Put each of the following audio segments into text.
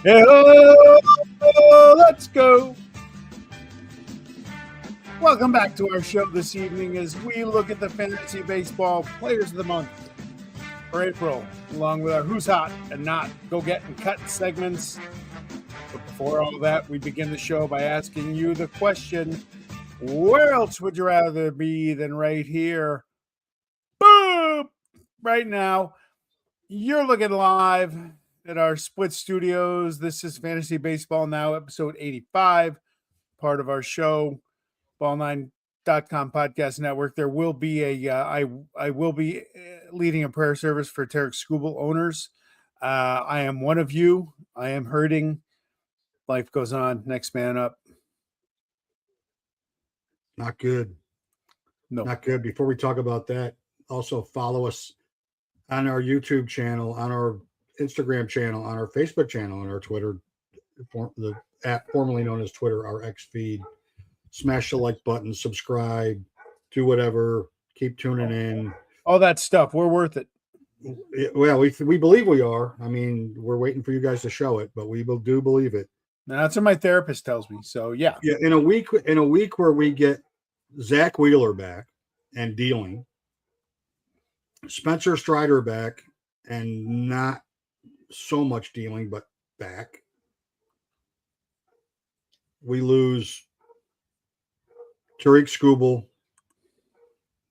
Hello, let's go. Welcome back to our show this evening as we look at the fantasy baseball players of the month for April, along with our Who's Hot and Not Go Get and Cut segments. But before all that, we begin the show by asking you the question, where else would you rather be than right here? Boom! Right now, you're looking live at our split studios. This is Fantasy Baseball Now, episode 85, part of our show, Ball9.com podcast network. There will be I will be leading a prayer service for Tarik Skubal owners. I am one of you. I am hurting. Life goes on. Next man up. Not good. No. Not good. Before we talk about that, also follow us on our YouTube channel, on our Instagram channel, on our Facebook channel, on our Twitter, the app formerly known as Twitter, our X feed. Smash the like button, subscribe, do whatever, keep tuning in. All that stuff. We're worth it. Well, we believe we are. I mean, we're waiting for you guys to show it, but we do believe it. Now, that's what my therapist tells me. So yeah. Yeah, in a week where we get Zach Wheeler back and dealing, Spencer Strider back and not so much dealing, but back. We lose Tarik Skubal,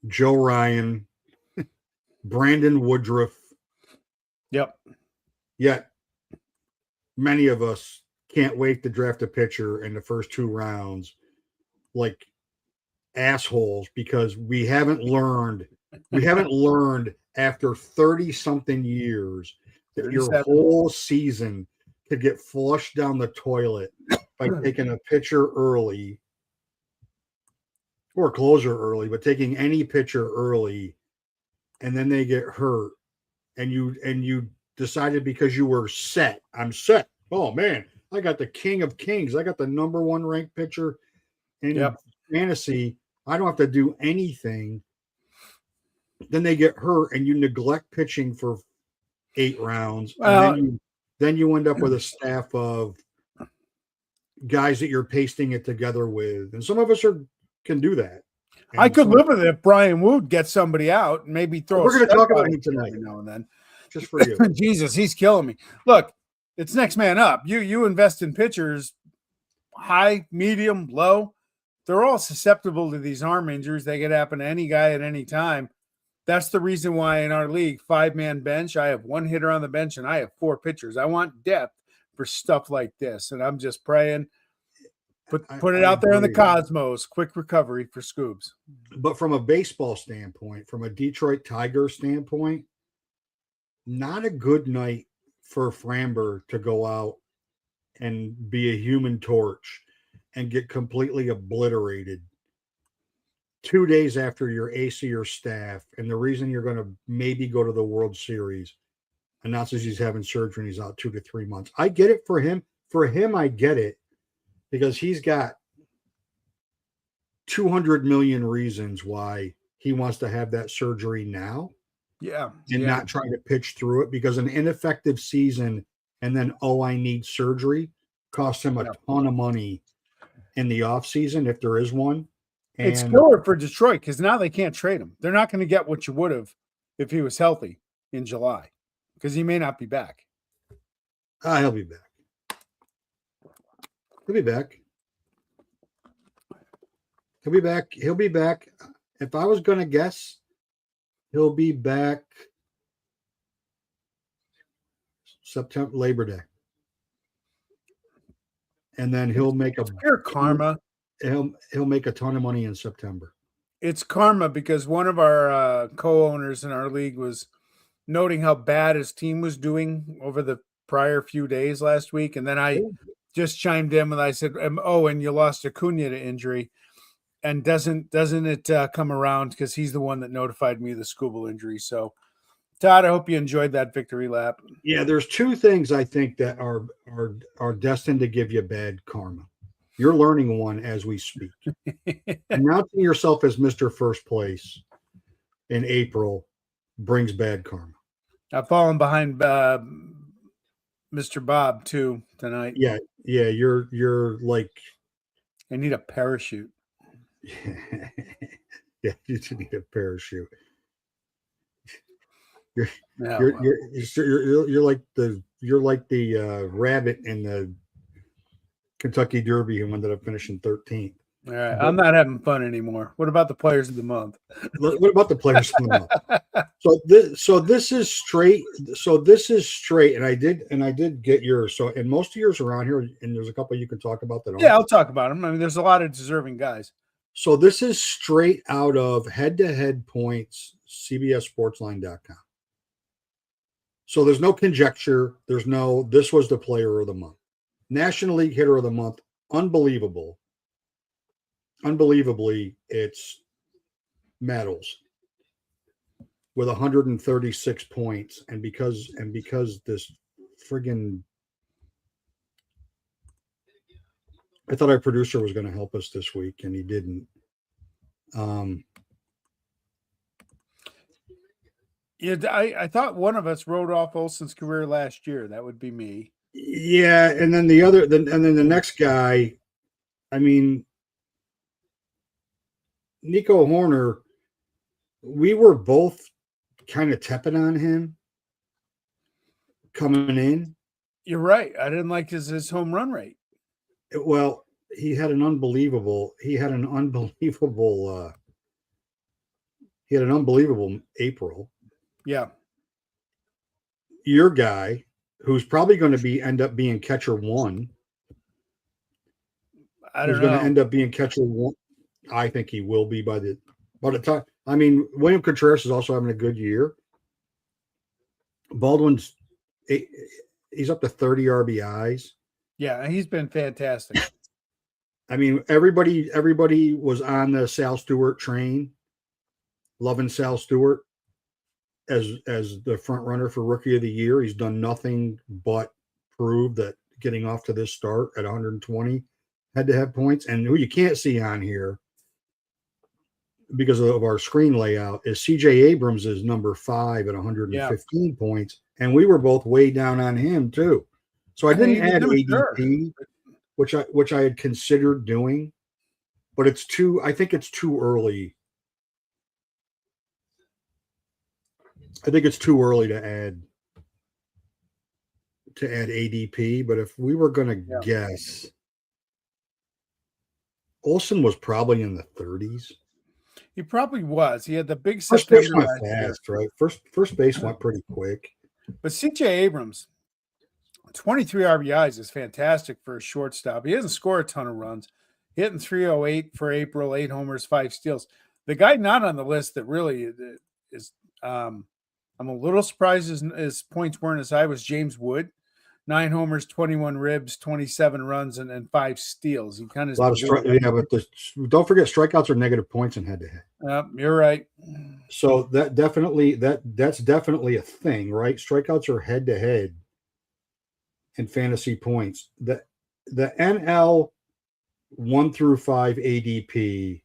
Joe Ryan, Brandon Woodruff. Yep. Yet many of us can't wait to draft a pitcher in the first two rounds like assholes because we haven't learned after 30 something years that 37. your whole season could get flushed down the toilet by taking a pitcher early or a closer early, but taking any pitcher early and then they get hurt and you decided because you were set. I'm set. Oh man, I got the king of kings. I got the number one ranked pitcher in fantasy. I don't have to do anything. Then they get hurt and you neglect pitching for 8 rounds. And then you end up with a staff of guys that you're pasting it together with. And some of us can do that. And I could live with it if Brian Wood gets somebody out and maybe throw. We're going to talk about him tonight now and then. Just for you. Jesus, he's killing me. Look, it's next man up. You invest in pitchers, high, medium, low. They're all susceptible to these arm injuries. They could happen to any guy at any time. That's the reason why in our league, 5-man bench, I have 1 hitter on the bench and I have 4 pitchers. I want depth for stuff like this. And I'm just praying. Put it out there in the cosmos. Quick recovery for Scoobs. But from a baseball standpoint, from a Detroit Tiger standpoint, not a good night for Framber to go out and be a human torch and get completely obliterated 2 days after your ace of your staff. And the reason you're going to maybe go to the World Series announces he's having surgery and he's out 2 to 3 months. I get it for him. For him, I get it because he's got 200 million reasons why he wants to have that surgery now. Yeah. And not trying to pitch through it because an ineffective season and then, I need surgery costs him a ton of money in the offseason if there is one. And it's killer for Detroit because now they can't trade him. They're not going to get what you would have if he was healthy in July because he may not be back. He'll be back. He'll be back. He'll be back. He'll be back. If I was going to guess, he'll be back September, Labor Day. And then he'll make pure karma. He'll make a ton of money in September. It's karma because one of our co-owners in our league was noting how bad his team was doing over the prior few days last week. And then I just chimed in and I said, and you lost Acuna to injury. And doesn't it come around because he's the one that notified me of the Skubal injury. So, Todd, I hope you enjoyed that victory lap. Yeah, there's 2 things I think that are destined to give you bad karma. You're learning one as we speak. Announcing yourself as Mr. First Place in April brings bad karma. I've fallen behind Mr. Bob too tonight. Yeah, you're like I need a parachute. yeah, you do need a parachute. You're Yeah, you're well, you're you're like the rabbit in the Kentucky Derby who ended up finishing 13th. all right. But I'm not having fun anymore. What about the players of the month? what about the players of the month? So this is straight. So this is straight, and I did get yours. So and most of yours around here, and there's a couple you can talk about that. Yeah, I'll talk about them. I mean, there's a lot of deserving guys. So this is straight out of head-to-head points, CBSSportsline.com. So there's no conjecture. There's no, this was the player of the month. National League Hitter of the Month. Unbelievable. Unbelievably, it's Medals with 136 points. And because this friggin', I thought our producer was going to help us this week, and he didn't. Yeah, I thought one of us wrote off Olson's career last year. That would be me. Yeah, and then the next guy, I mean, Nico Horner, we were both kind of tepid on him coming in. You're right. I didn't like his home run rate. Well, he had an unbelievable April. Yeah. Your guy, who's probably going to end up being catcher one. I don't know. Who's going to end up being catcher one. I think he will be by the time. I mean, William Contreras is also having a good year. Baldwin's he's up to 30 RBIs. Yeah, he's been fantastic. I mean, everybody was on the Sal Stewart train, loving Sal Stewart as the front runner for Rookie of the Year. He's done nothing but prove that getting off to this start at 120 head-to-head points. And who you can't see on here because of our screen layout is CJ Abrams is number 5 at 115 points. And we were both way down on him too. So I didn't add ADP, which I had considered doing, but I think it's too early. I think it's too early to add ADP, but if we were going to guess, Olson was probably in the 30s. He probably was. He had the big first base went fast, right? First base went pretty quick. But CJ Abrams, 23 RBIs is fantastic for a shortstop. He doesn't score a ton of runs. Hitting 308 for April, 8 homers, 5 steals. The guy not on the list that really is I'm a little surprised his points weren't as high was James Wood. 9 homers, 21 ribs, 27 runs, and 5 steals. He kind of a lot of but don't forget strikeouts are negative points in head-to-head. You're right. So that's definitely a thing, right? Strikeouts are head-to-head in fantasy points. The NL 1 through 5 ADP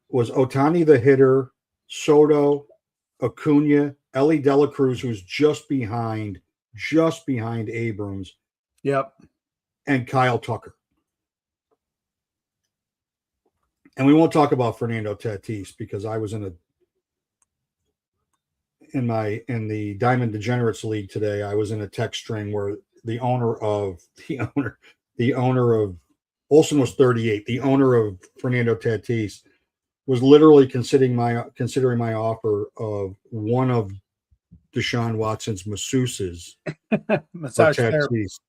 was Ohtani the hitter, Soto, Acuna, Ellie De La Cruz, who's just behind Abrams. Yep. And Kyle Tucker. And we won't talk about Fernando Tatis because I was in the Diamond Degenerates League today. I was in a text string where the owner of Olson was 38. The owner of Fernando Tatis was literally considering my offer of one of Deshaun Watson's masseuses. Massage therapist.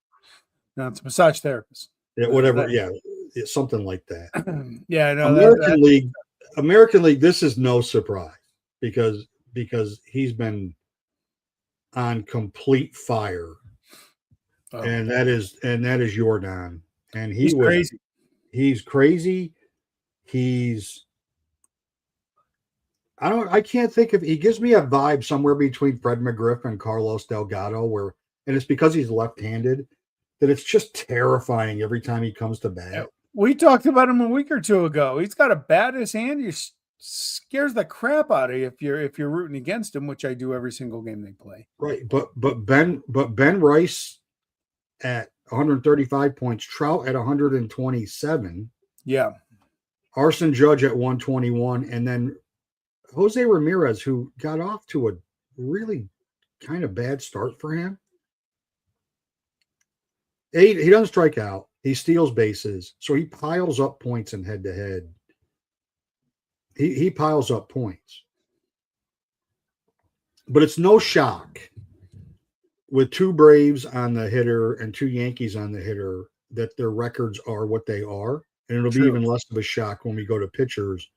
No, it's massage therapist. Yeah, whatever. Yeah, something like that. Yeah, no. American League. This is no surprise because he's been on complete fire, and that is Jordan, and he's crazy. He's crazy. I can't think of. He gives me a vibe somewhere between Fred McGriff and Carlos Delgado, and it's because he's left-handed that it's just terrifying every time he comes to bat. We talked about him a week or two ago. He's got a bat in his hand. scares the crap out of you if you're rooting against them, which I do every single game they play. Right, but Ben Rice at 135 points, Trout at 127, Yeah. Arson Judge at 121, and then Jose Ramirez, who got off to a really kind of bad start for him. He doesn't strike out. He steals bases, so he piles up points in head-to-head. He piles up points. But it's no shock with 2 Braves on the hitter and 2 Yankees on the hitter that their records are what they are. And it'll be even less of a shock when we go to pitchers,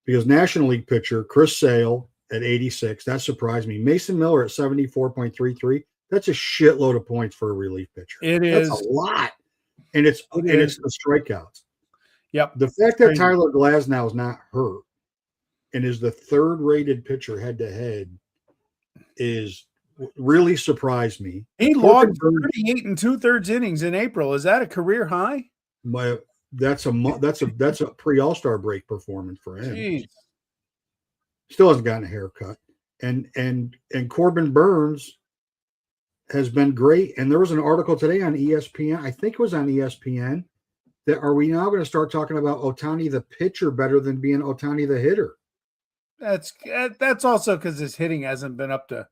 because National League pitcher Chris Sale at 86, that surprised me. Mason Miller at 74.33, that's a shitload of points for a relief pitcher. That's a lot. And it's the strikeouts. Yep. The fact that Tyler Glasnow is not hurt and is the 3rd rated pitcher head to head is really surprised me. He logged 38 2/3 innings in April. Is that a career high? That's a pre-All-Star break performance for him. Jeez. Still hasn't gotten a haircut. And Corbin Burns has been great. And there was an article today on ESPN, I think it was on ESPN, that are we now going to start talking about Ohtani the pitcher better than being Ohtani the hitter? That's also because his hitting hasn't been up to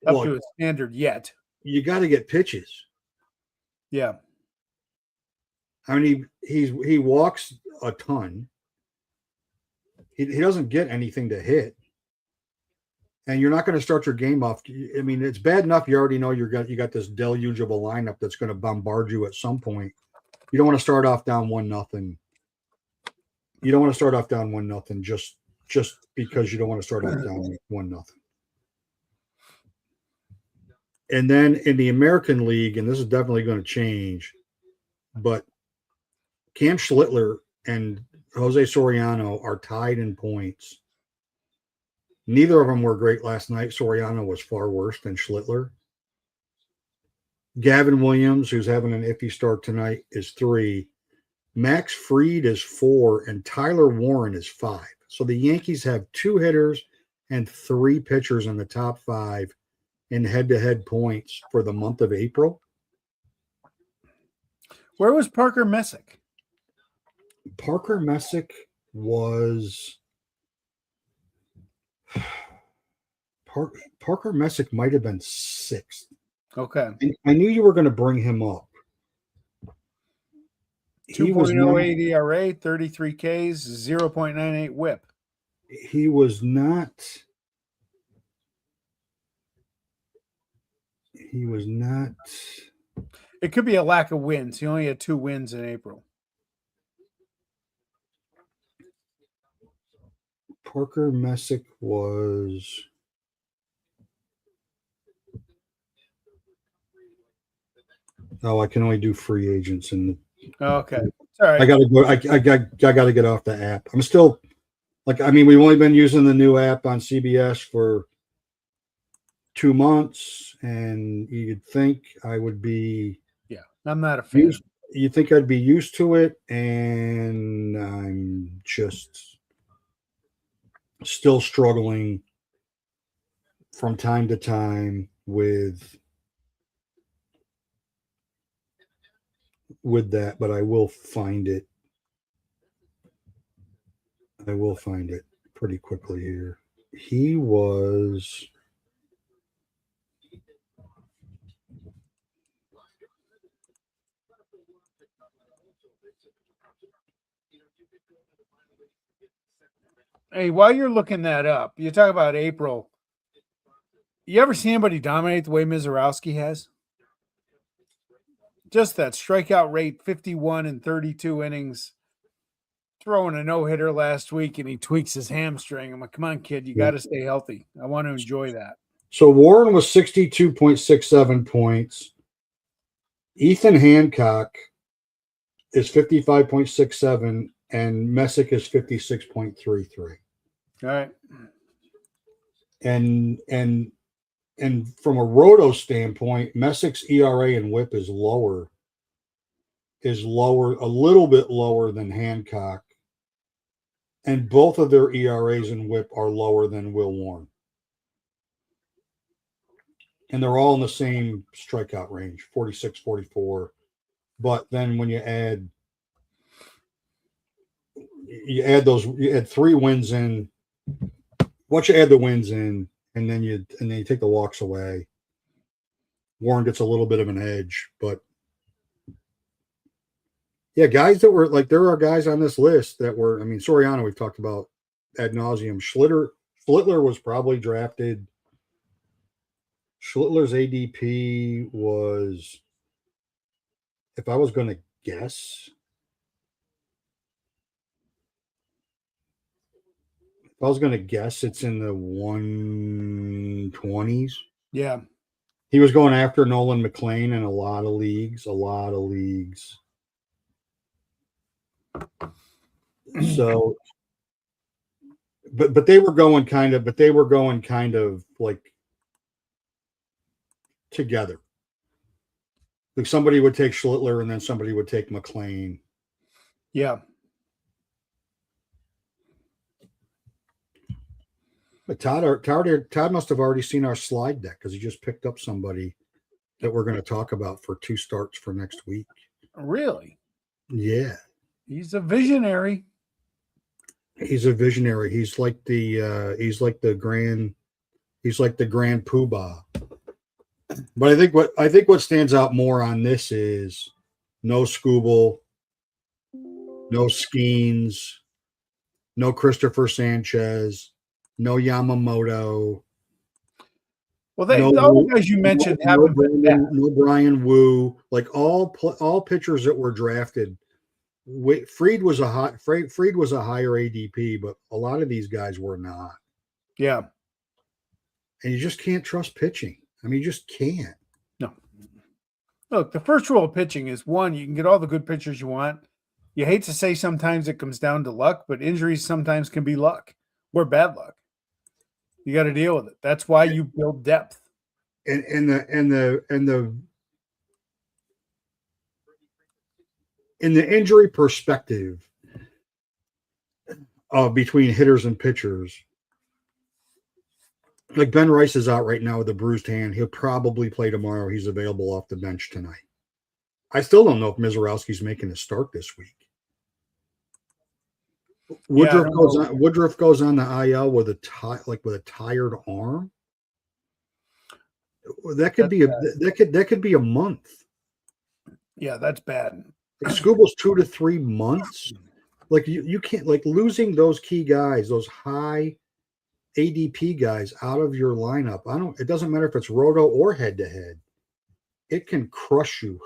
his standard yet. You got to get pitches. Yeah. I mean, he walks a ton. He doesn't get anything to hit. And you're not going to start your game off. I mean, it's bad enough you already know you got this deluge of a lineup that's going to bombard you at some point. You don't want to start off down 1-0. You don't want to start off down 1-0 just because you don't want to start off down 1-0. And then in the American League, and this is definitely going to change, but Cam Schlittler and Jose Soriano are tied in points. Neither of them were great last night. Soriano was far worse than Schlittler. Gavin Williams, who's having an iffy start tonight, is 3. Max Fried is 4, and Tyler Warren is 5. So the Yankees have 2 hitters and 3 pitchers in the top 5 in head-to-head points for the month of April. Where was Parker Messick? Parker Messick was Parker Messick might have been 6th. Okay. I knew you were going to bring him up. 2.08 ERA, 33 Ks, 0.98 whip. He was not. It could be a lack of wins. He only had 2 wins in April. Parker Messick was. Oh, I can only do free agents in the. Okay, sorry. I gotta go. I gotta get off the app. I'm still we've only been using the new app on CBS for 2 months, and you'd think I would be. Yeah, I'm not a fan. You think I'd be used to it, and I'm just still struggling from time to time with that, but I will find it. I will find it pretty quickly here. He was. Hey, while you're looking that up, you talk about April. You ever see anybody dominate the way Mizorowski has? Just that strikeout rate, 51 in 32 innings. Throwing a no-hitter last week, and he tweaks his hamstring. I'm like, come on, kid, you got to stay healthy. I want to enjoy that. So Warren was 62.67 points. Ethan Hancock is 55.67, and Messick is 56.33. All right. And from a roto standpoint, Messick's ERA and WHIP is lower, a little bit lower than Hancock. And both of their ERAs and WHIP are lower than Will Warren. And they're all in the same strikeout range, 46, 44. But then when you add three wins in. Once you add the wins in, and then you take the walks away, Warren gets a little bit of an edge. But yeah, guys that were like, there are guys on this list that were. I mean, Soriano we've talked about ad nauseum. Schlittler was probably drafted. Schlittler's ADP was, if I was going to guess, it's in the 120s. Yeah. He was going after Nolan McLean in a lot of leagues. So, but they were going kind of like together. Like somebody would take Schlittler and then somebody would take McLean. Yeah. But Todd must have already seen our slide deck because he just picked up somebody that we're going to talk about for 2 starts for next week. Really? Yeah. He's a visionary. He's like the grand poobah. But I think what stands out more on this is no Skubal, no Skeens, no Christopher Sanchez, no Yamamoto. Well, all the guys you mentioned haven't been bad. No Brian Wu. Like all pitchers that were drafted. Fried was a higher ADP, but a lot of these guys were not. Yeah. And you just can't trust pitching. I mean, you just can't. No. Look, the first rule of pitching is, one, you can get all the good pitchers you want. You hate to say sometimes it comes down to luck, but injuries sometimes can be luck or bad luck. You got to deal with it. That's why you build depth. And the injury perspective between hitters and pitchers, like Ben Rice is out right now with a bruised hand. He'll probably play tomorrow. He's available off the bench tonight. I still don't know if Mizorowski's making a start this week. Woodruff goes on the IL with a tired arm. That could be a month. Yeah, that's bad. Like Skubal's 2 to 3 months. Like you can't, like, losing those key guys, those high ADP guys out of your lineup. It doesn't matter if it's roto or head to head. It can crush you.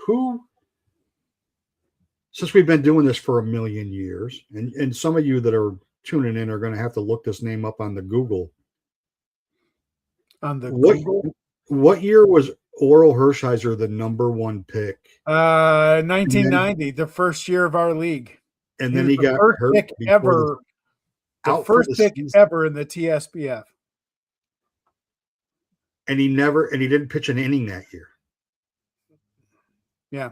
Since we've been doing this for a million years, and some of you that are tuning in are going to have to look this name up on the Google. What year was Oral Hershiser the number 1 pick? 1990, the first year of our league. And then he got hurt pick ever. The first pick ever in the TSBF. And he didn't pitch an inning that year. Yeah.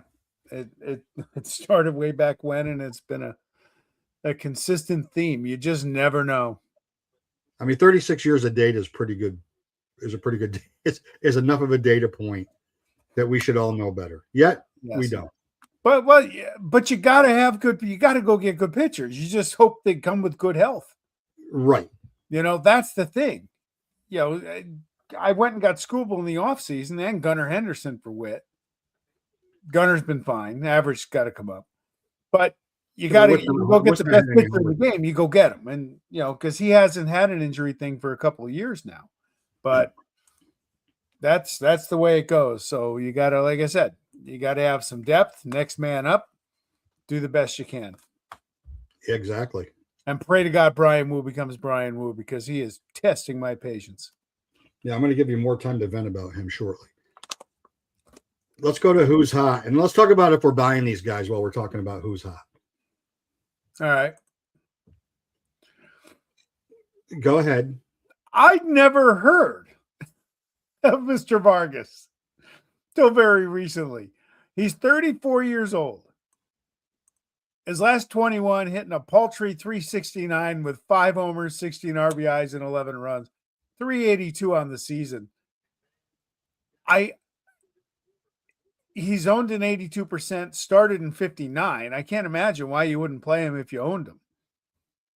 It started way back when, and it's been a consistent theme. You just never know. I mean, 36 years of data is pretty good. Is enough of a data point that we should all know better. Yet we don't. But you got to have you got to go get good pitchers. You just hope they come with good health. Right. That's the thing. I went and got Skubal in the offseason and Gunnar Henderson for Witt. Gunner's been fine. Average got to come up. But you got to go get the best pitcher in the game. You go get him. And, because he hasn't had an injury thing for a couple of years now. But that's the way it goes. So you got to, like I said, you got to have some depth. Next man up. Do the best you can. Exactly. And pray to God Brian Wu becomes Brian Wu, because he is testing my patience. Yeah, I'm going to give you more time to vent about him shortly. Let's go to who's hot, and let's talk about if we're buying these guys while we're talking about who's hot. All right. Go ahead. I'd never heard of Mr. Vargas till very recently. He's 34 years old. His last 21, hitting a paltry 369 with 5 homers, 16 RBIs, and 11 runs. 382 on the season. He's owned in 82%, started in 59. I can't imagine why you wouldn't play him if you owned him.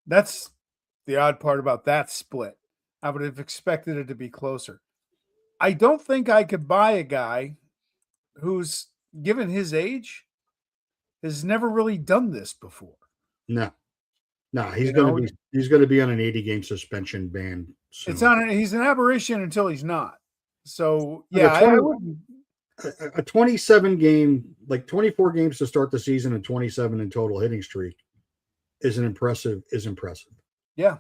That's the odd part about that split. I would have expected it to be closer. I don't think I could buy a guy who's, given his age, has never really done this before. No, he's going to be on an 80-game suspension ban soon. He's an aberration until he's not. So yeah, I wouldn't. A 27 game, like 24 games to start the season and 27 in total hitting streak is impressive. Yeah.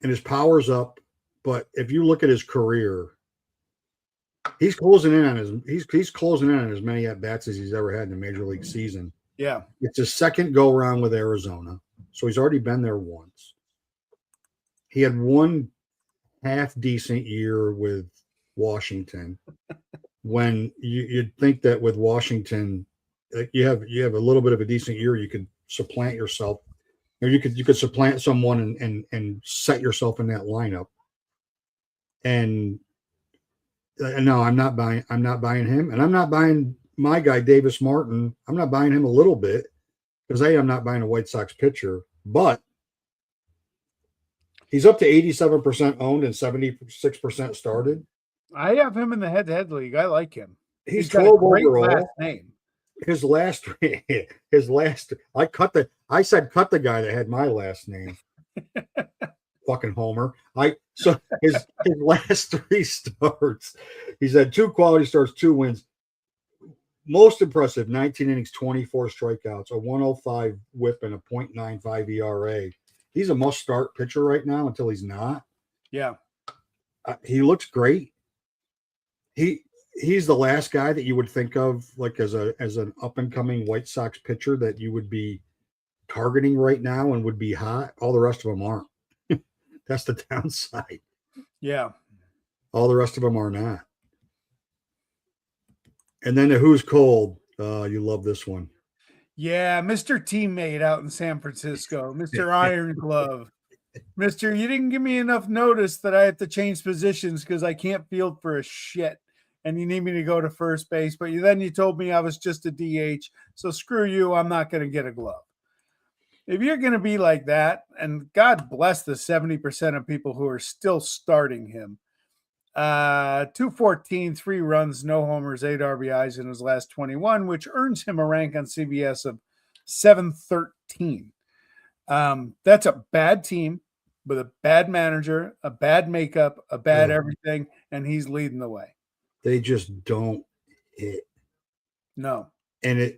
And his power's up, but if you look at his career, he's closing in on as many at bats as he's ever had in a major league season. Yeah. It's his second go around with Arizona. So he's already been there once. He had one half decent year with Washington. When you'd think that with Washington, you have a little bit of a decent year, you could supplant yourself, or you could supplant someone and set yourself in that lineup. And no, I'm not buying him, and I'm not buying my guy Davis Martin. I'm not buying him a little bit because I'm not buying a White Sox pitcher, but he's up to 87% owned and 76% started. I have him in the head-to-head league. I like him. He's 12 overall. Last name. I said cut the guy that had my last name. Fucking Homer. So his last 3 starts, he's had 2 quality starts, 2 wins. Most impressive, 19 innings, 24 strikeouts, a 105 whip, and a .95 ERA. He's a must-start pitcher right now until he's not. Yeah. He looks great. He's the last guy that you would think of like as an up-and-coming White Sox pitcher that you would be targeting right now and would be hot. All the rest of them aren't. That's the downside. Yeah. All the rest of them are not. And then the who's cold. You love this one. Yeah, Mr. Teammate out in San Francisco, Mr. Iron Glove. Mister, you didn't give me enough notice that I have to change positions because I can't field for a shit. And you need me to go to first base. But then you told me I was just a DH. So screw you. I'm not going to get a glove. If you're going to be like that, and God bless the 70% of people who are still starting him, 214, 3 runs, no homers, 8 RBIs in his last 21, which earns him a rank on CBS of 713. That's a bad team with a bad manager, a bad makeup, a bad everything, and he's leading the way. They just don't hit. No. And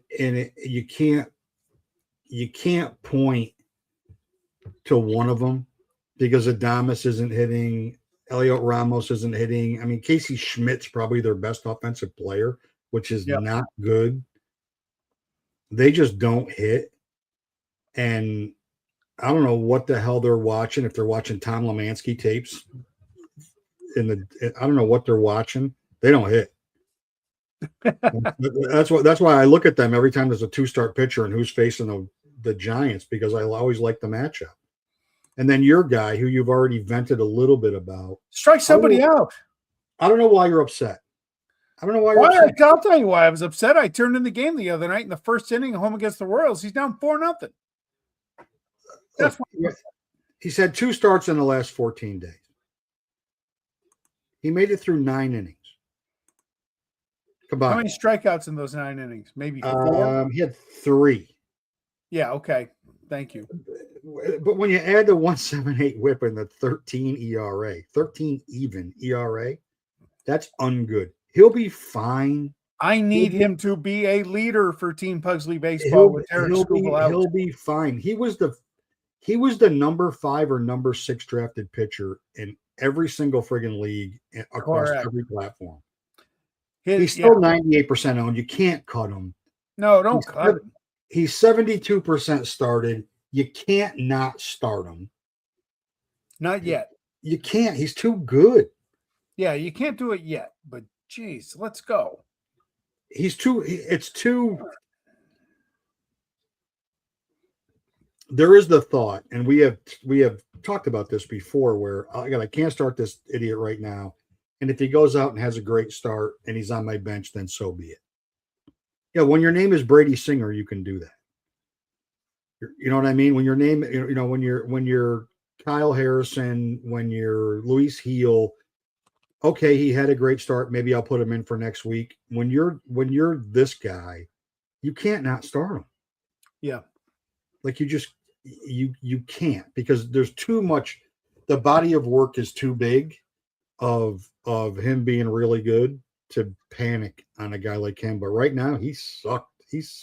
you can't point to one of them because Adames isn't hitting, Elliot Ramos isn't hitting. I mean, Casey Schmidt's probably their best offensive player, which is not good. They just don't hit. And I don't know what the hell they're watching. If they're watching Tom Lemansky tapes, I don't know what they're watching. They don't hit. That's why I look at them every time there's a 2-start pitcher and who's facing the Giants, because I always like the matchup. And then your guy, who you've already vented a little bit about, strike somebody out. I don't know why you're upset. I don't know why you're upset. I'll tell you why I was upset. I turned in the game the other night in the first inning, home against the Royals. He's down 4-0. That's why. He's had 2 starts in the last 14 days. He made it through 9 innings. How many strikeouts in those 9 innings? Maybe 4? He had 3. Yeah, okay. Thank you. But when you add the 1.78 whip and the 13 ERA, 13 even ERA, that's ungood. He'll be fine. I need him to be a leader for Team Pugsley Baseball with Tarik Skubal out. He'll be fine. He was the number 5 or number 6 drafted pitcher in every single friggin' league across every platform. He's still 98% owned. You can't cut him. No, don't cut him. He's 72% started. You can't not start him. Not yet. You can't. He's too good. Yeah, you can't do it yet. But geez, let's go. It's too there is the thought, and we have talked about this before, where I can't start this idiot right now, and if he goes out and has a great start and he's on my bench, then so be it. Yeah, when your name is Brady Singer, you can do that. You know what I mean? When your name, when you're Kyle Harrison, when you're Luis Heel, okay, he had a great start. Maybe I'll put him in for next week. When you're this guy, you can't not start him. Yeah. Like you can't, because there's too much. The body of work is too big of him being really good to panic on a guy like him. But right now he sucks. He's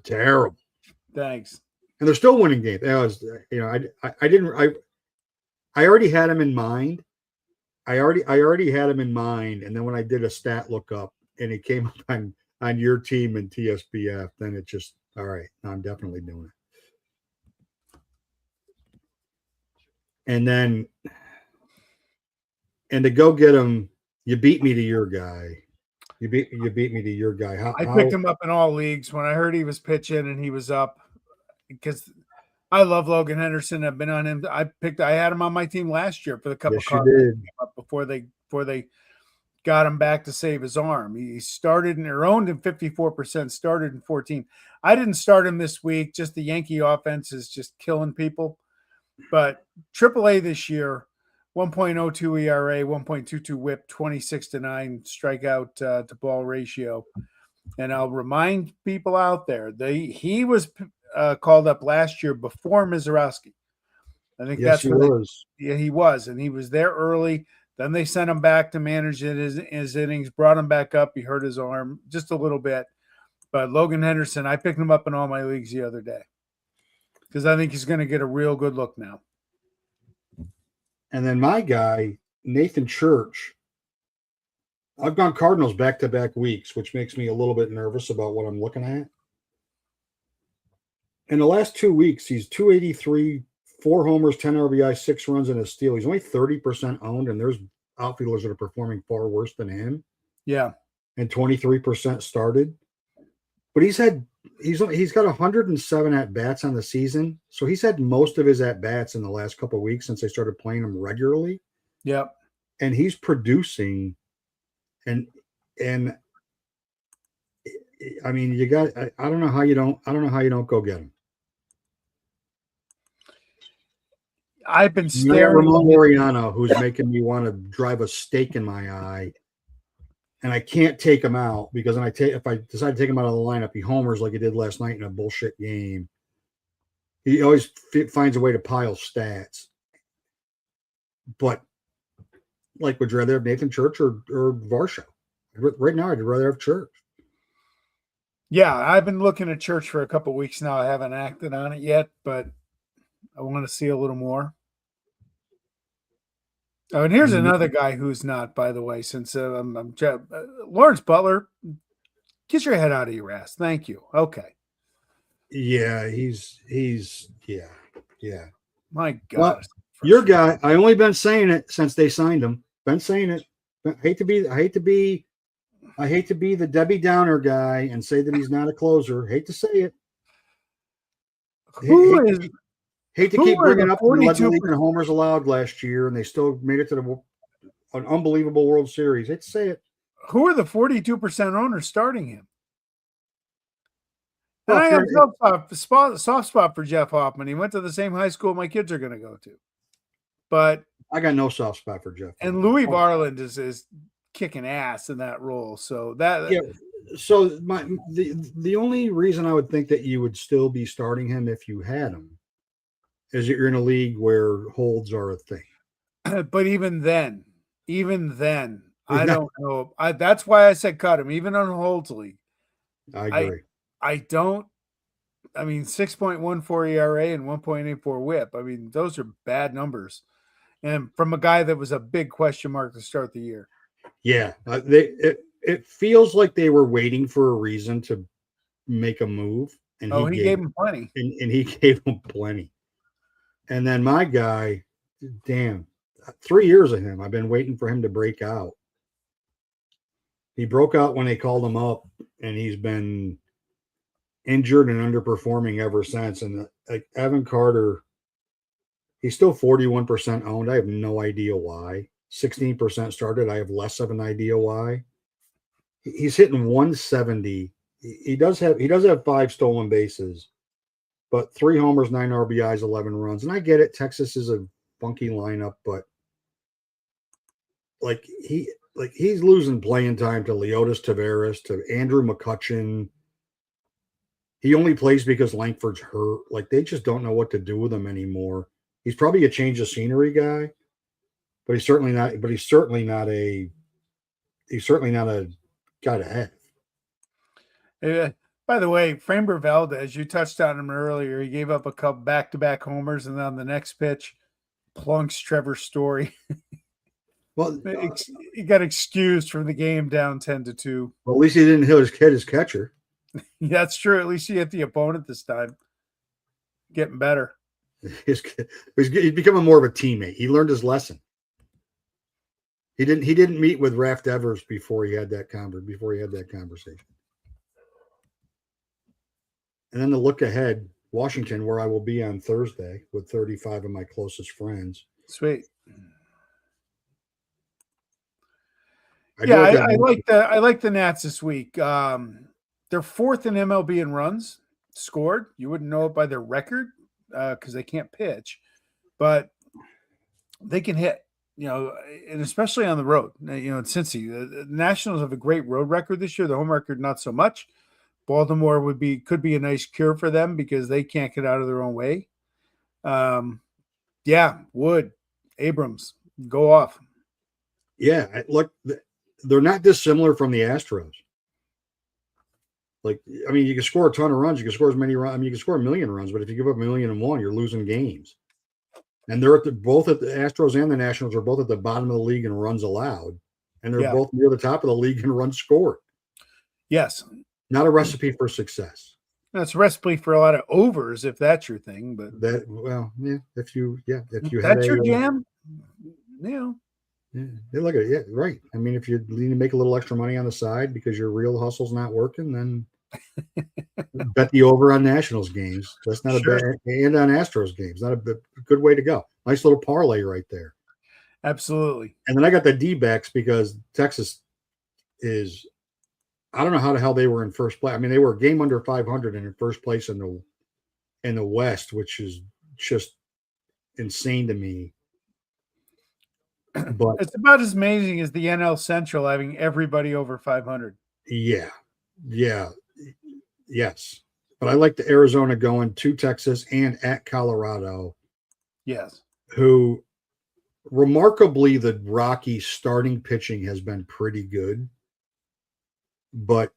terrible. Thanks. And they're still winning games. I already had him in mind. I already had him in mind. And then when I did a stat lookup and it came up on your team and TSBF, then it just, all right, I'm definitely doing it. And to go get him, you beat me to your guy. You beat me to your guy. I picked him up in all leagues when I heard he was pitching and he was up, because I love Logan Henderson. I've been on him. I had him on my team last year for the Cup of Coffee before they got him back to save his arm. He started and owned him 54%, started in 14. I didn't start him this week. Just the Yankee offense is just killing people. But AAA this year, 1.02 ERA, 1.22 WHIP, 26-9 strikeout to ball ratio. And I'll remind people out there, he was called up last year before Mizorowski. I think yes, he was, and he was there early. Then they sent him back to manage his innings, brought him back up. He hurt his arm just a little bit. But Logan Henderson, I picked him up in all my leagues the other day because I think he's going to get a real good look now. And then my guy, Nathan Church, I've gone Cardinals back-to-back weeks, which makes me a little bit nervous about what I'm looking at. In the last 2 weeks, he's 283, 4 homers, 10 RBI, 6 runs, and a steal. He's only 30% owned, and there's outfielders that are performing far worse than him. Yeah. And 23% started. But he's got 107 at-bats on the season. So he's had most of his at-bats in the last couple of weeks since they started playing him regularly. Yep. And he's producing. And I mean, I don't know how you don't go get him. I've been staring. Ramon Laureano, who's making me want to drive a stake in my eye, and I can't take him out because if I decide to take him out of the lineup, he homers like he did last night in a bullshit game. He always finds a way to pile stats. But like, would you rather have Nathan Church or Varsho? Right now, I'd rather have Church. Yeah, I've been looking at Church for a couple of weeks now. I haven't acted on it yet, but I want to see a little more. Oh, and here's another guy who's not, by the way, since Lawrence Butler, get your head out of your ass. Thank you. Okay. Yeah, he's yeah. My God. Well, your guy, I only been saying it since they signed him. Been saying it. I hate to be the Debbie Downer guy and say that he's not a closer. Hate to say it. Hate to keep bringing up the league in homers allowed last year, and they still made it to an unbelievable World Series. Hate to say it. Who are the 42% owners starting him? And I have soft spot for Jeff Hoffman. He went to the same high school my kids are going to go to. But I got no soft spot for Jeff. And Louis Varland is kicking ass in that role. So that So the only reason I would think that you would still be starting him if you had him is that you're in a league where holds are a thing. But even then, I don't know. That's why I said cut him, even on holds league. I agree. I 6.14 ERA and 1.84 WHIP. I mean, those are bad numbers. And from a guy that was a big question mark to start the year. Yeah. It feels like they were waiting for a reason to make a move. And he gave him plenty. And he gave him plenty. And then my guy, 3 years of him, I've been waiting for him to break out. He broke out when they called him up, and he's been injured and underperforming ever since. And like Evan Carter, he's still 41% owned. I have no idea why. 16% started. I have less of an idea why. He's hitting 170. He does have 5 stolen bases, but 3 homers, 9 RBIs, 11 runs. And I get it. Texas is a funky lineup, but he's losing playing time to Leotis Taveras, to Andrew McCutchen. He only plays because Langford's hurt. Like, they just don't know what to do with him anymore. He's probably a change of scenery guy, but he's certainly not. But he's certainly not a guy to have. By the way, Framber Valdez, you touched on him earlier. He gave up a couple back-to-back homers, and then on the next pitch, plunks Trevor Story. Well, he got excused from the game down 10-2. Well, at least he didn't hit his catcher. That's true. At least he hit the opponent this time. Getting better. He's becoming more of a teammate. He learned his lesson. He didn't meet with Raph Devers before he had that conversation. And then to look ahead, Washington, where I will be on Thursday with 35 of my closest friends. Sweet. I like the Nats this week. They're 4th in MLB in runs scored. You wouldn't know it by their record because they can't pitch, but they can hit. And especially on the road. In Cincy, the Nationals have a great road record this year. The home record not so much. Baltimore could be a nice cure for them because they can't get out of their own way. Wood, Abrams, go off. Yeah, look, they're not dissimilar from the Astros. Like, I mean, you can score a ton of runs. You can score as many runs. I mean, you can score 1 million runs, but if you give up 1,000,001, you're losing games. And they're both at the Astros and the Nationals are both at the bottom of the league in runs allowed, and they're both near the top of the league in runs scored. Yes. Not a recipe for success. That's a recipe for a lot of overs, if that's your thing. But if you that's your jam, Yeah, look at it. Yeah, right. I mean, if you need to make a little extra money on the side because your real hustle's not working, then bet the over on Nationals games. That's not a bad, and on Astros games. Not a good way to go. Nice little parlay right there. Absolutely. And then I got the D-backs because Texas is. I don't know how the hell they were in first place. I mean, they were a game under 500 and in first place in the West, which is just insane to me. But it's about as amazing as the NL Central having everybody over 500. Yeah. Yes. But I like the Arizona going to Texas and at Colorado. Yes. Who remarkably, the Rockies starting pitching has been pretty good. But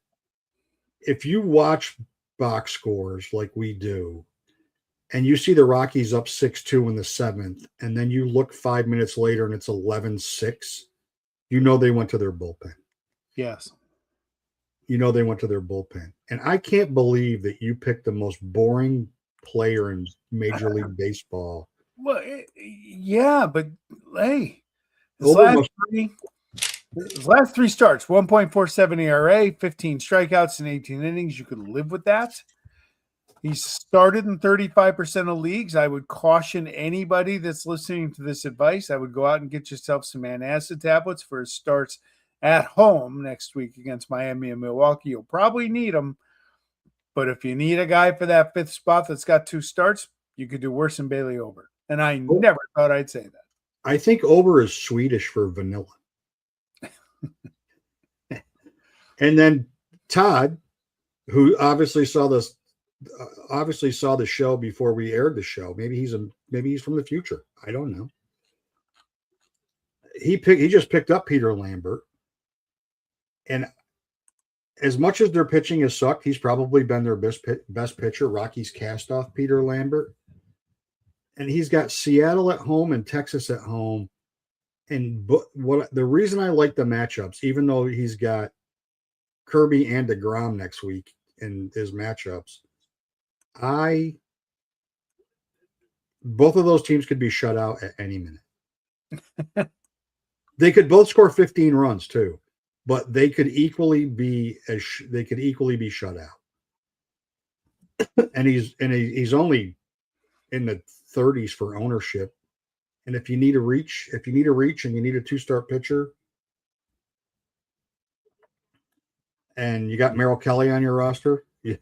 if you watch box scores like we do, and you see the Rockies up 6-2 in the 7th, and then you look 5 minutes later and it's 11-6, you know they went to their bullpen. Yes. You know they went to their bullpen. And I can't believe that you picked the most boring player in Major League Baseball. Well, but hey, his last 3 starts, 1.47 ERA, 15 strikeouts in 18 innings. You could live with that. He started in 35% of leagues. I would caution anybody that's listening to this advice. I would go out and get yourself some antacid tablets for his starts at home next week against Miami and Milwaukee. You'll probably need them. But if you need a guy for that 5th spot that's got 2 starts, you could do worse than Bailey Ober. And I never thought I'd say that. I think Ober is Swedish for vanilla. And then Todd, who obviously saw the show before we aired the show. Maybe he's from the future. I don't know. He just picked up Peter Lambert, and as much as their pitching has sucked, he's probably been their best pitcher. Rockies cast off Peter Lambert, and he's got Seattle at home and Texas at home. And the reason I like the matchups, even though he's got Kirby and DeGrom next week in his matchups, both of those teams could be shut out at any minute. They could both score 15 runs too, but they could equally be shut out. and he's only in the 30s for ownership. And if you need a reach, and you need a 2-start pitcher, and you got Merrill Kelly on your roster, you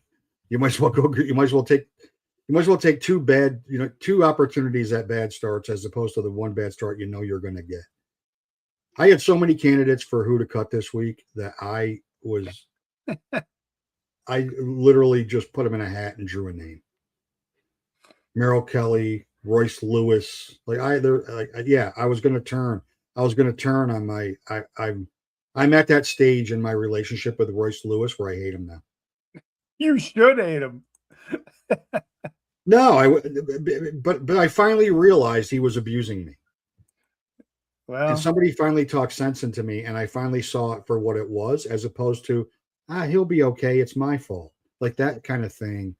might as well go. You might as well take two opportunities at bad starts as opposed to the one bad start you're going to get. I had so many candidates for who to cut this week that I literally just put them in a hat and drew a name. Merrill Kelly, Royce Lewis. I was going to turn. I was going to turn on my. I'm at that stage in my relationship with Royce Lewis where I hate him now. You should hate him. No, but I finally realized he was abusing me. Well, and somebody finally talked sense into me, and I finally saw it for what it was, as opposed to, he'll be okay. It's my fault, like that kind of thing.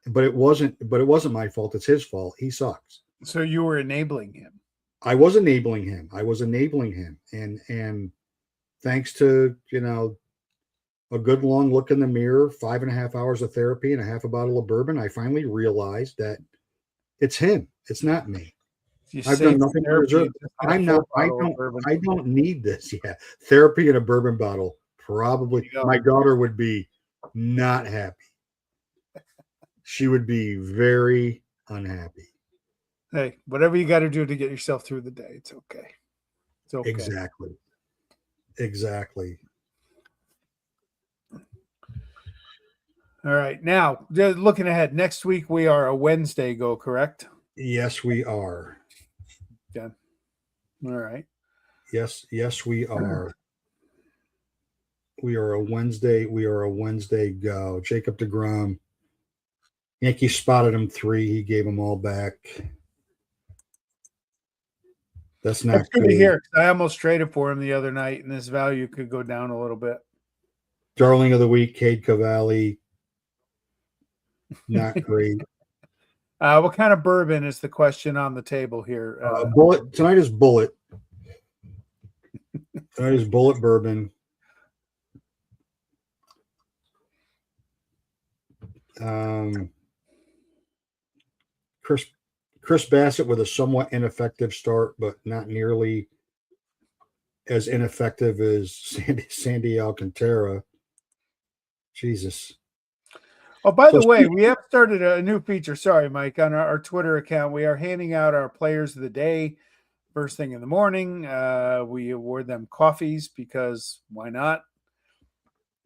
But it wasn't my fault. It's his fault. He sucks. So you were enabling him. I was enabling him. And thanks to, a good long look in the mirror, 5.5 hours of therapy and a half a bottle of bourbon, I finally realized that it's him. It's not me. I've done nothing to deserve. I don't need this. Yeah. Therapy and a bourbon bottle. Probably my daughter would be not happy. She would be very unhappy. Hey, whatever you got to do to get yourself through the day, it's okay. It's okay. Exactly. All right. Now, looking ahead, next week we are a Wednesday go, correct? Yes, we are. Yeah. All right. Yes, we are. We are a Wednesday go. Jacob deGrom. Yankees spotted him 3. He gave them all back. That's not good to hear. I almost traded for him the other night, and this value could go down a little bit. Darling of the week, Cade Cavalli. Not great. What kind of bourbon is the question on the table here? Bullet. Tonight is Bullet. Tonight is Bullet bourbon. Chris Bassett with a somewhat ineffective start, but not nearly as ineffective as Sandy Alcantara. Jesus. Oh, by the way, we have started a new feature. Sorry, Mike, on our Twitter account. We are handing out our players of the day first thing in the morning. We award them coffees because why not?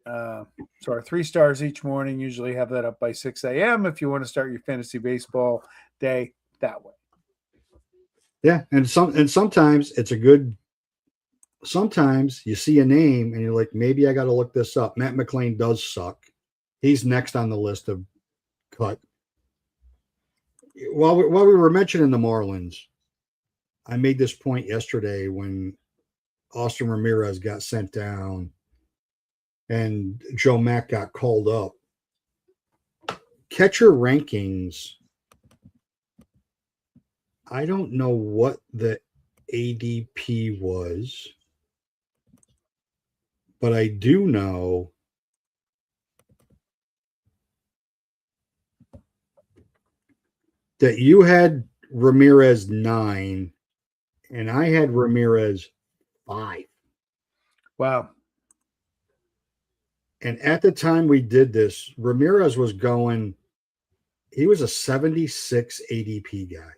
So our 3 stars each morning, usually have that up by 6 a.m. if you want to start your fantasy baseball day that way. Yeah, and sometimes it's a good. Sometimes you see a name and you're like, maybe I got to look this up. Matt McClain does suck. He's next on the list of cut. While we were mentioning the Marlins, I made this point yesterday when Austin Ramirez got sent down and Joe Mack got called up. Catcher rankings, I don't know what the ADP was, but I do know that you had Ramirez 9 and I had Ramirez 5. Wow. And at the time we did this, Ramirez was he was a 76 ADP guy.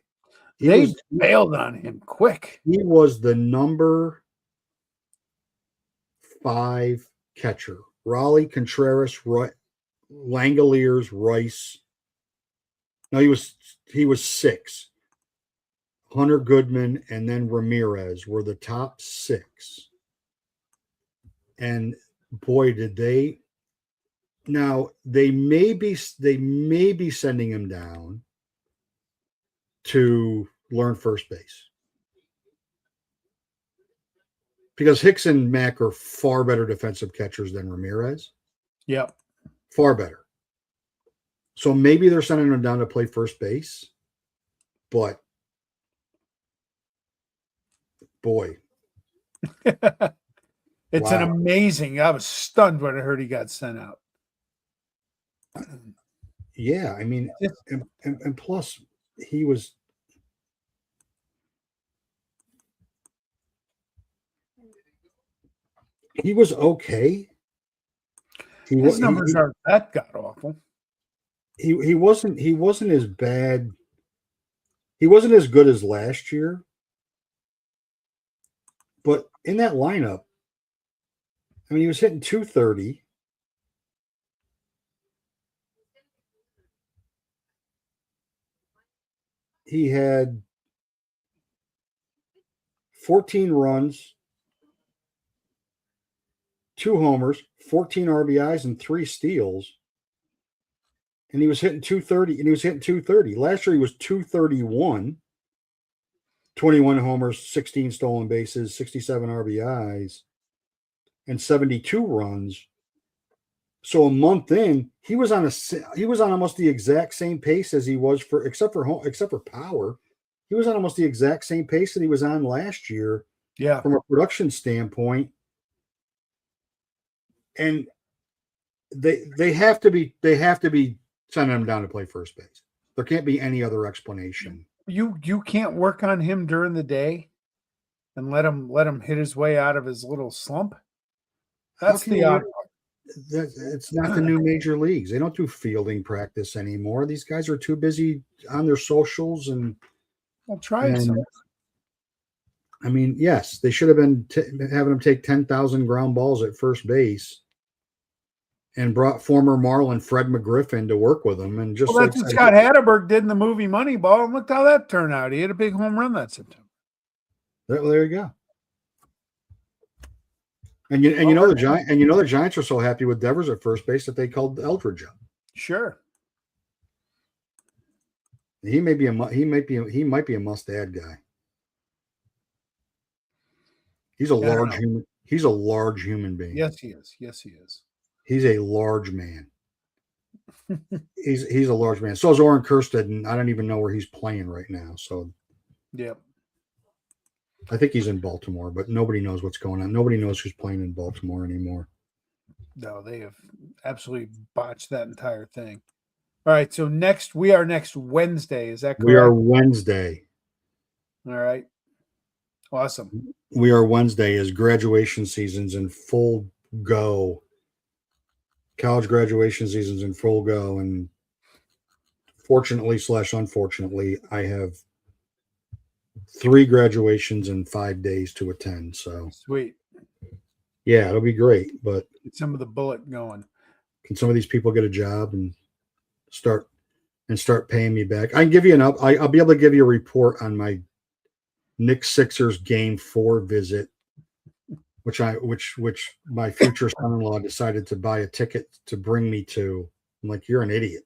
They bailed on him quick. He was the number 5 catcher. Raleigh, Contreras, Langoliers, Rice. No, he was 6. Hunter Goodman and then Ramirez were the top 6. And boy, did they. Now they may be sending him down to learn first base because Hicks and Mack are far better defensive catchers than Ramirez. Yep. Far better. So maybe they're sending him down to play first base, but boy. It's an amazing. I was stunned when I heard he got sent out. Yeah, I mean, and plus he was okay. His numbers aren't that god awful. He wasn't as bad. He wasn't as good as last year. But in that lineup, I mean, he was hitting 230. He had 14 runs, 2 homers, 14 RBIs, and 3 steals. And he was hitting 230. Last year he was 231, 21 homers, 16 stolen bases, 67 RBIs, and 72 runs. So a month in, he was on almost the exact same pace as he was except for power. He was on almost the exact same pace that he was on last year. Yeah. From a production standpoint. And they have to be sending him down to play first base. There can't be any other explanation. You can't work on him during the day and let him hit his way out of his little slump. That's the odd part. It's not the new major leagues. They don't do fielding practice anymore. These guys are too busy on their socials and. Well, try it. I mean, yes, they should have been having him take 10,000 ground balls at first base, and brought former Marlin Fred McGriffin to work with him. And just that's what Scott Hatterberg did in the movie Moneyball, and look how that turned out. He had a big home run that September. There you go. And you know the Giants are so happy with Devers at first base that they called Eldridge up. Sure. He might be a must-add guy. He's a large human. He's a large human being. Yes, he is. Yes, he is. He's a large man. he's a large man. So is Oren Kerstead, and I don't even know where he's playing right now. So, yep. I think he's in Baltimore, but nobody knows what's going on. Nobody knows who's playing in Baltimore anymore. No, they have absolutely botched that entire thing. All right, so we are next Wednesday. Is that correct? We are Wednesday. All right. Awesome. We are Wednesday as graduation season's in full go. College graduation season's in full go, and fortunately / unfortunately, I have 3 graduations in 5 days to attend. So sweet. Yeah, it'll be great. But get some of the bullet going. Can some of these people get a job and start paying me back? I can give you I'll be able to give you a report on my Knicks Sixers Game 4 visit, which my future son-in-law decided to buy a ticket to bring me to. I'm like, you're an idiot.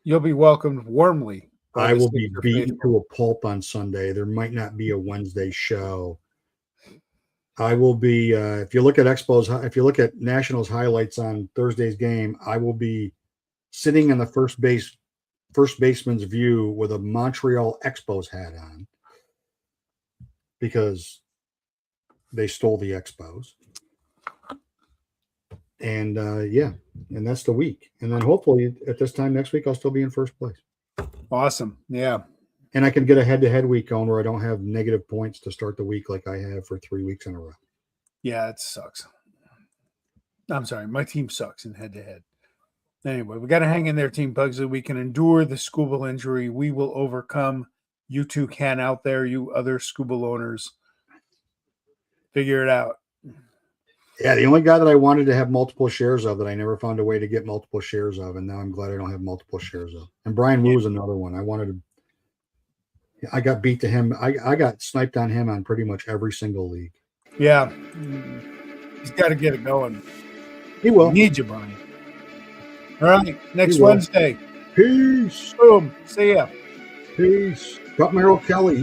You'll be welcomed warmly. I will be beaten to a pulp on Sunday. There might not be a Wednesday show. I will be. If you look at Nationals highlights on Thursday's game, I will be sitting in the first baseman's view with a Montreal Expos hat on, because they stole the Expos. And and that's the week. And then hopefully at this time next week, I'll still be in first place. Awesome. Yeah. And I can get a head-to-head week going where I don't have negative points to start the week like I have for 3 weeks in a row. Yeah, it sucks. I'm sorry. My team sucks in head-to-head. Anyway, we got to hang in there, Team Pugsley. We can endure the Skubal injury. We will overcome. You two can out there, you other Skubal owners. Figure it out. Yeah, the only guy that I wanted to have multiple shares of that I never found a way to get multiple shares of, and now I'm glad I don't have multiple shares of. And Brian Wu is another one. I got beat to him. I got sniped on him on pretty much every single league. Yeah. He's got to get it going. He will. Need you, Brian. All right. Next Wednesday. Peace. Boom. See ya. Peace. Got Merrill Kelly.